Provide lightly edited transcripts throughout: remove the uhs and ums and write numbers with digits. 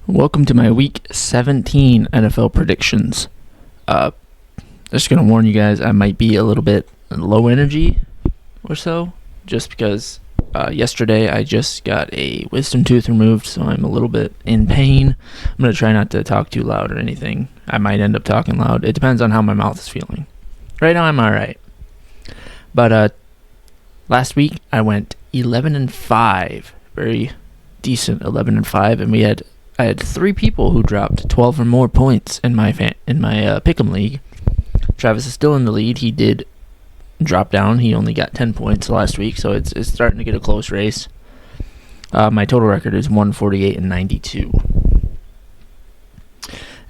Welcome to my Week 17 NFL predictions. Just going to warn you guys, I might be a little bit low energy or so, just because yesterday I just got a wisdom tooth removed, so I'm a little bit in pain. I'm going to try not to talk too loud or anything. I might end up talking loud. It depends on how my mouth is feeling. Right now I'm alright. But last week I went 11-5. Very decent 11-5, and I had 3 people who dropped 12 or more points in my Pick'em league. Travis is still in the lead. He did drop down. He only got 10 points last week, so it's starting to get a close race. My total record is 148-92.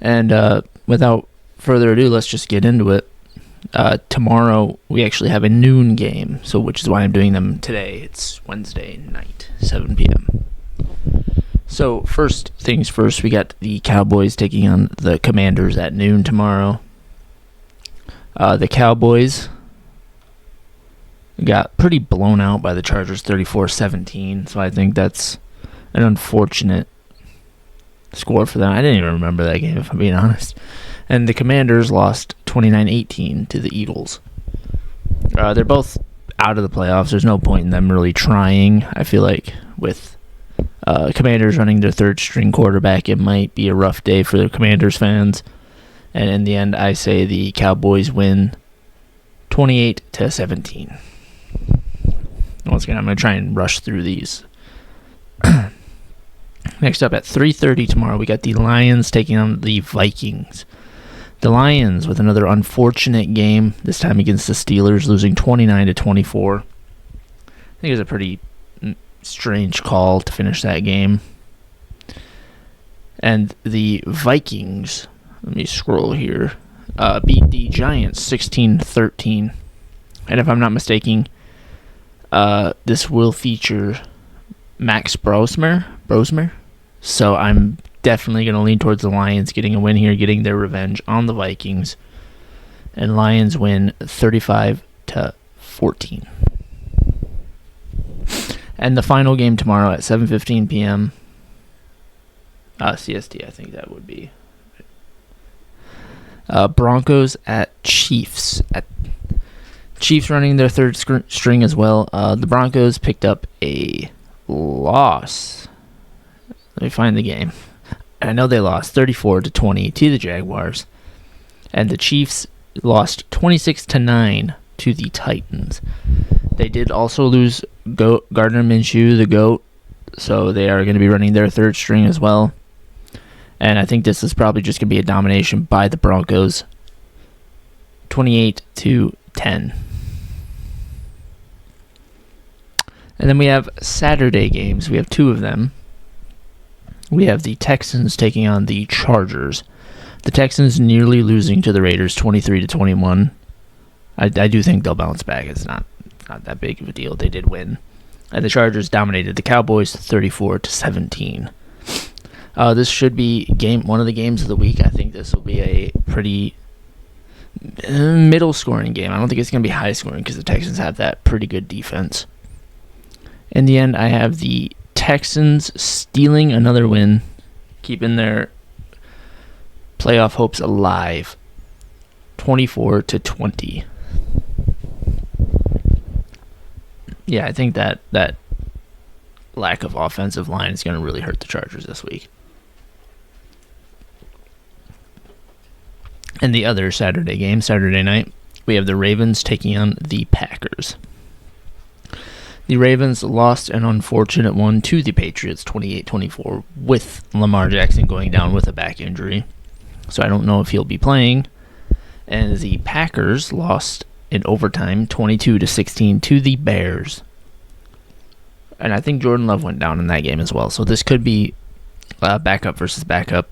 And without further ado, let's just get into it. Tomorrow we actually have a noon game, which is why I'm doing them today. It's Wednesday night, 7 p.m. So first things first, we got the Cowboys taking on the Commanders at noon tomorrow. The Cowboys got pretty blown out by the Chargers 34-17, so I think that's an unfortunate score for them. I didn't even remember that game, if I'm being honest. And the Commanders lost 29-18 to the Eagles. They're both out of the playoffs. There's no point in them really trying. I feel like with Commanders running their third-string quarterback, it might be a rough day for the Commanders fans. And in the end, I say the Cowboys win 28-17. Once again, I'm going to try and rush through these. Next up at 3:30 tomorrow, we got the Lions taking on the Vikings. The Lions with another unfortunate game, this time against the Steelers, losing 29-24. I think it was a pretty strange call to finish that game. And the Vikings, let me scroll here, beat the Giants 16-13. And if I'm not mistaken, this will feature Max Brosmer. So I'm definitely going to lean towards the Lions getting a win here, getting their revenge on the Vikings. And Lions win 35-14. And the final game tomorrow at 7:15 p.m. CST, I think that would be. Broncos at Chiefs. Chiefs running their third string as well. The Broncos picked up a loss. Let me find the game. I know they lost 34-20 to the Jaguars. And the Chiefs lost 26-9 to the Titans. They did also lose Gardner Minshew, the GOAT, so they are going to be running their third string as well. And I think this is probably just going to be a domination by the Broncos, 28-10. And then we have Saturday games. We have 2 of them. We have the Texans taking on the Chargers. The Texans nearly losing to the Raiders 23-21. I do think they'll bounce back. It's not that big of a deal. They did win. And the Chargers dominated the Cowboys 34-17. This should be one of the games of the week. I think this will be a pretty middle scoring game. I don't think it's going to be high scoring because the Texans have that pretty good defense. In the end, I have the Texans stealing another win, keeping their playoff hopes alive, 24-20. Yeah, I think that lack of offensive line is going to really hurt the Chargers this week. And the other Saturday game, Saturday night, we have the Ravens taking on the Packers. The Ravens lost an unfortunate one to the Patriots, 28-24, with Lamar Jackson going down with a back injury. So I don't know if he'll be playing. And the Packers lost in overtime, 22-16 to the Bears. And I think Jordan Love went down in that game as well. So this could be backup versus backup.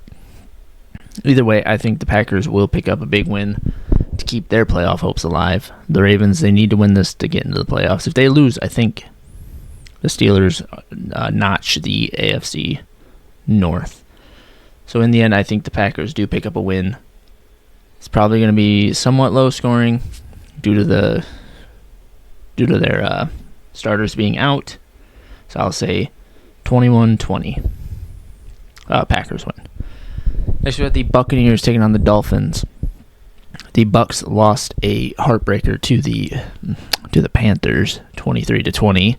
Either way, I think the Packers will pick up a big win to keep their playoff hopes alive. The Ravens, they need to win this to get into the playoffs. If they lose, I think the Steelers notch the AFC North. So in the end, I think the Packers do pick up a win. It's probably going to be somewhat low scoring due to their starters being out. So I'll say 21-20. Packers win. Next, we have the Buccaneers taking on the Dolphins. The Bucks lost a heartbreaker to the Panthers, 23-20,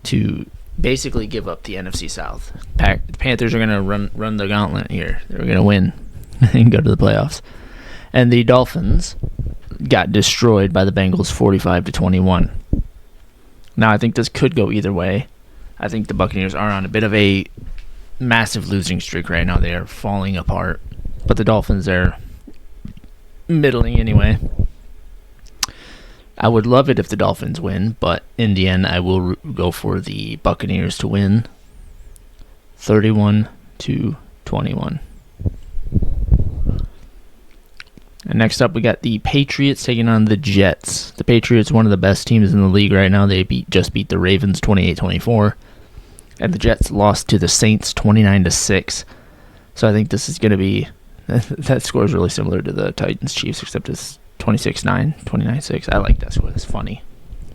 to basically give up the NFC South. The Panthers are going to run the gauntlet here. They're going to win and go to the playoffs. And the Dolphins got destroyed by the Bengals, 45-21. Now, I think this could go either way. I think the Buccaneers are on a bit of a massive losing streak right now. They are falling apart. But the Dolphins are middling anyway. I would love it if the Dolphins win, but in the end, I will go for the Buccaneers to win 31-21. And next up, we got the Patriots taking on the Jets. The Patriots, one of the best teams in the league right now. They just beat the Ravens 28-24. And the Jets lost to the Saints 29-6. So I think this is going to be... That score is really similar to the Titans-Chiefs, except it's 26-9, 29-6. I like that score. That's funny.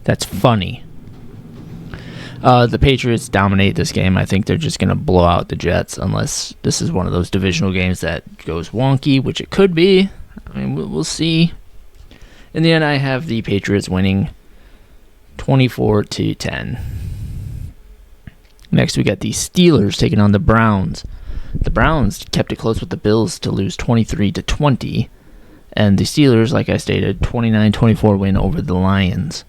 That's funny. The Patriots dominate this game. I think they're just going to blow out the Jets unless this is one of those divisional games that goes wonky, which it could be. I mean, we'll see. In the end, I have the Patriots winning 24-10. Next, we got the Steelers taking on the Browns. The Browns kept it close with the Bills to lose 23-20. And the Steelers, like I stated, 29-24 win over the Lions.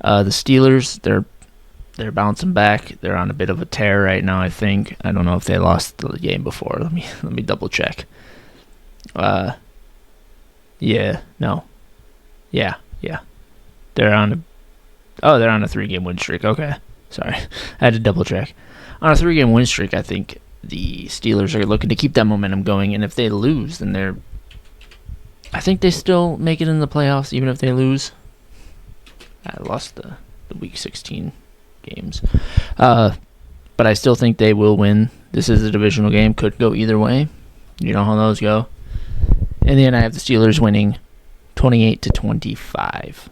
The Steelers, they're bouncing back. They're on a bit of a tear right now, I think. I don't know if they lost the game before. Let me double check. Yeah. They're on a 3-game win streak. Okay. Sorry. I had to double check. On a 3-game win streak, I think the Steelers are looking to keep that momentum going, and if they lose, then I think they still make it in the playoffs, even if they lose. I lost the Week 16 games. But I still think they will win. This is a divisional game. Could go either way. You know how those go. In the end, I have the Steelers winning 28-25.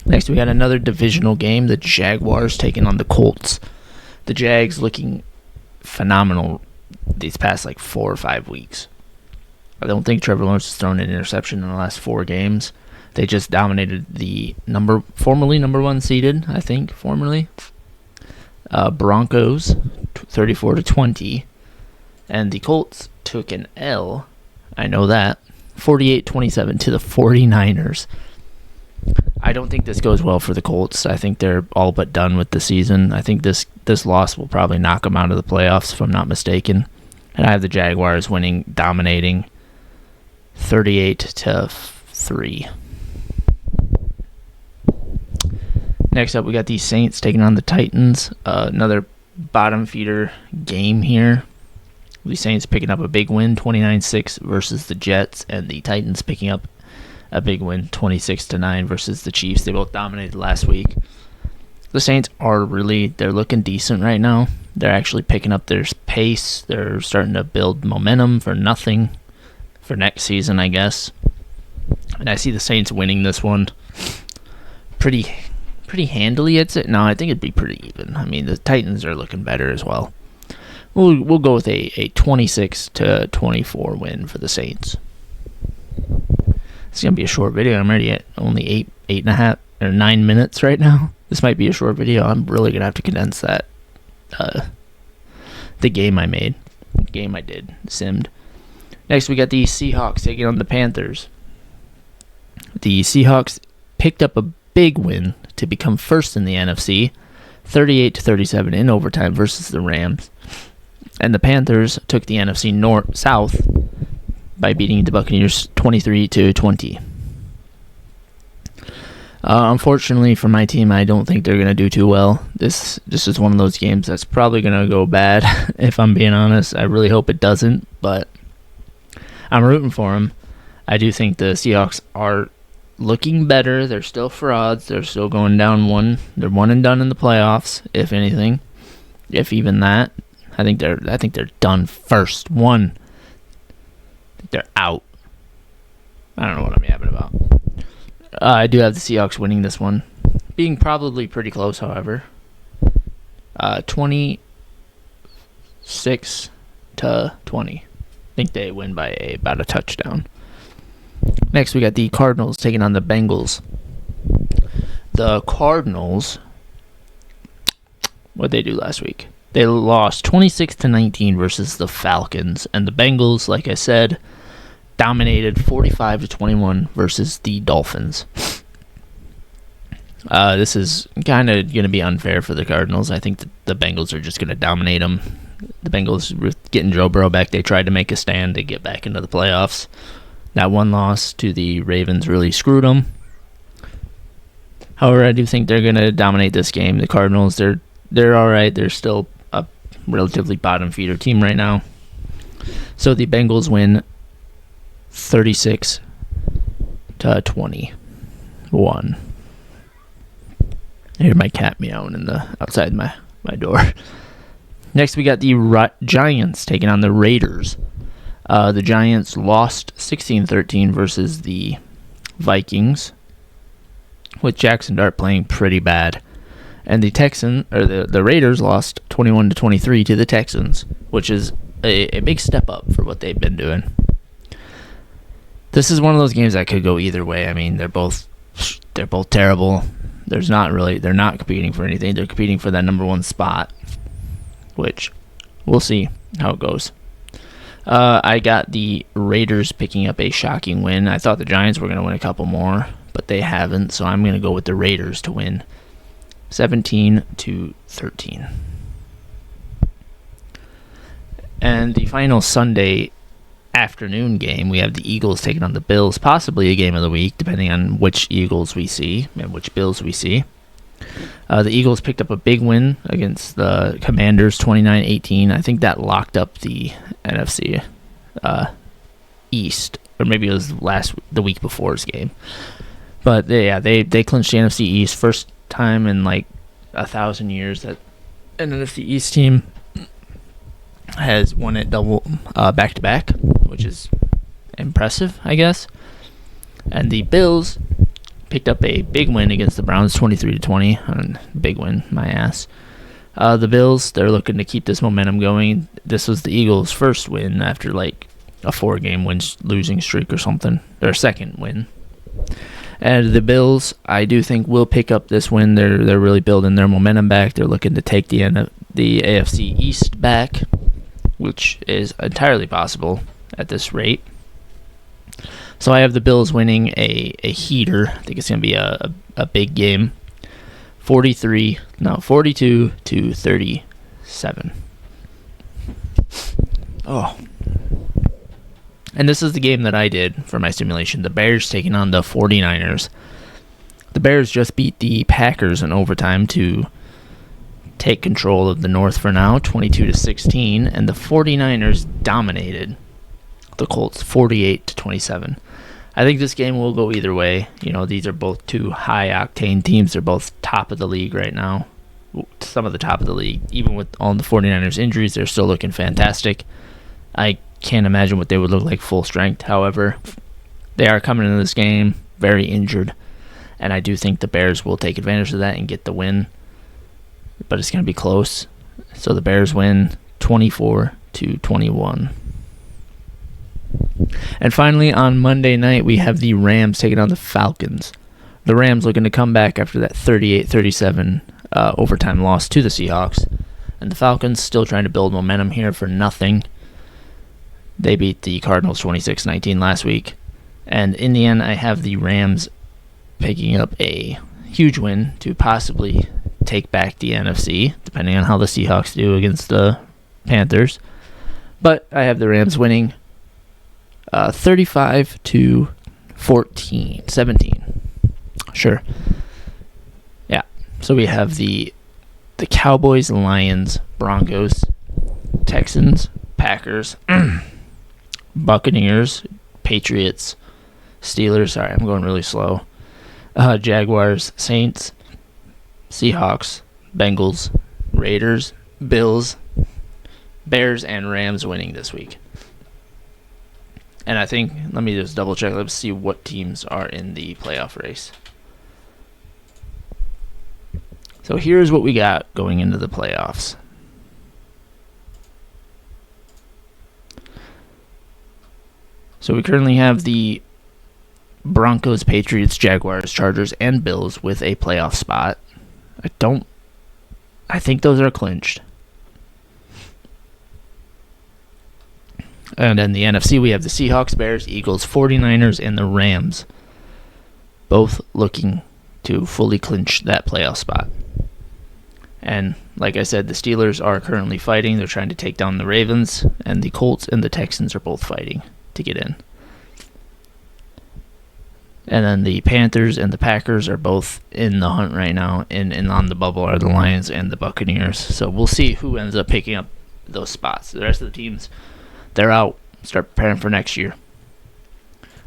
Next, we got another divisional game. The Jaguars taking on the Colts. The Jags looking phenomenal these past 4 or 5 weeks. I don't think Trevor Lawrence has thrown an interception in the last 4 games. They just dominated the formerly number 1 seeded, I think, Broncos, 34-20. And the Colts took an L, I know that, 48-27 to the 49ers. I don't think this goes well for the Colts. I think they're all but done with the season. I think this loss will probably knock them out of the playoffs, if I'm not mistaken. And I have the Jaguars winning, dominating 38-3. Next up, we got the Saints taking on the Titans. Another bottom feeder game here. The Saints picking up a big win, 29-6 versus the Jets, and the Titans picking up a big win, 26-9 versus the Chiefs. They both dominated last week. The Saints they're looking decent right now. They're actually picking up their pace. They're starting to build momentum for next season, I guess. And I see the Saints winning this one pretty handily. No, I think it'd be pretty even. I mean, the Titans are looking better as well. We'll go with a 26-24 win for the Saints. It's going to be a short video. I'm already at only 8.5 or 9 minutes right now. This might be a short video. I'm really going to have to condense that. The game I made. The game I did. Simmed. Next, we got the Seahawks taking on the Panthers. The Seahawks picked up a big win to become first in the NFC. 38-37 in overtime versus the Rams. And the Panthers took the NFC South by beating the Buccaneers 23-20. Unfortunately for my team, I don't think they're going to do too well. This is one of those games that's probably going to go bad, if I'm being honest. I really hope it doesn't, but I'm rooting for them. I do think the Seahawks are looking better. They're still frauds. They're still going down one. They're one and done in the playoffs, if anything. If even that. I think they're done first. They're out. I don't know what I'm yapping about. I do have the Seahawks winning this one. Being probably pretty close, however. 27-24. 36-20. I think they win by about a touchdown. Next, we got the Cardinals taking on the Bengals. The Cardinals, what did they do last week? They lost 26-19 versus the Falcons, and the Bengals, like I said, dominated 45-21 versus the Dolphins. This is kind of going to be unfair for the Cardinals. I think the Bengals are just going to dominate them. The Bengals, getting Joe Burrow back, they tried to make a stand to get back into the playoffs. That one loss to the Ravens really screwed them. However, I do think they're going to dominate this game. The Cardinals, they're all right. They're still a relatively bottom feeder team right now. So the Bengals win 36-21. I hear my cat meowing outside my door. Next, we got the Giants taking on the Raiders. The Giants lost 16-13 versus the Vikings, with Jackson Dart playing pretty bad. And the Raiders lost 21-23 to the Texans, which is a big step up for what they've been doing. This is one of those games that could go either way. I mean, they're both terrible. They're not competing for anything. They're competing for that number one spot, which we'll see how it goes. I got the Raiders picking up a shocking win. I thought the Giants were going to win a couple more, but they haven't, so I'm going to go with the Raiders to win 17-13. And the final Sunday afternoon game, we have the Eagles taking on the Bills, possibly a game of the week, depending on which Eagles we see and which Bills we see. The Eagles picked up a big win against the Commanders, 29-18. I think that locked up the NFC East, or maybe it was the week before's game. But they clinched the NFC East, first time in like 1,000 years that an NFC East team has won it double back to back, which is impressive, I guess. And the Bills picked up a big win against the Browns, 23-20. Big win, my ass. The Bills, they're looking to keep this momentum going. This was the Eagles' first win after like a 4-game losing streak or something. Their second win. And the Bills, I do think, will pick up this win. They're really building their momentum back. They're looking to take the AFC East back, which is entirely possible at this rate. So I have the Bills winning a heater. I think it's going to be a big game. 42-37. Oh. And this is the game that I did for my simulation. The Bears taking on the 49ers. The Bears just beat the Packers in overtime to take control of the North for now, 22-16, and the 49ers dominated the Colts 48-27. I think this game will go either way. You know, these are both two high-octane teams. They're both top of the league right now. Some of the top of the league. Even with all the 49ers injuries, they're still looking fantastic. I can't imagine what they would look like full strength. However, they are coming into this game very injured, and I do think the Bears will take advantage of that and get the win. But it's going to be close. So the Bears win 24-21. And finally, on Monday night, we have the Rams taking on the Falcons. The Rams looking to come back after that 38-37 overtime loss to the Seahawks. And the Falcons still trying to build momentum here for nothing. They beat the Cardinals 26-19 last week. And in the end, I have the Rams picking up a huge win to possibly take back the NFC, depending on how the Seahawks do against the Panthers. But I have the Rams winning 35-17. Sure. Yeah. So we have the Cowboys, Lions, Broncos, Texans, Packers, Buccaneers, Patriots, Steelers. Sorry, I'm going really slow. Jaguars, Saints, Seahawks, Bengals, Raiders, Bills, Bears, and Rams winning this week. And I think, let me just double check. Let's see what teams are in the playoff race. So here's what we got going into the playoffs. So we currently have the Broncos, Patriots, Jaguars, Chargers, and Bills with a playoff spot. I think those are clinched. And in the NFC, we have the Seahawks, Bears, Eagles, 49ers, and the Rams, both looking to fully clinch that playoff spot. And like I said, the Steelers are currently fighting. They're trying to take down the Ravens, and the Colts and the Texans are both fighting to get in. And then the Panthers and the Packers are both in the hunt right now, and on the bubble are the Lions and the Buccaneers. So we'll see who ends up picking up those spots. The rest of the teams, they're out. Start preparing for next year.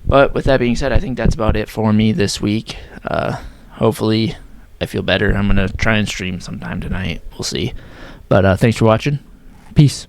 But with that being said, I think that's about it for me this week. Hopefully I feel better. I'm going to try and stream sometime tonight. We'll see. But thanks for watching. Peace.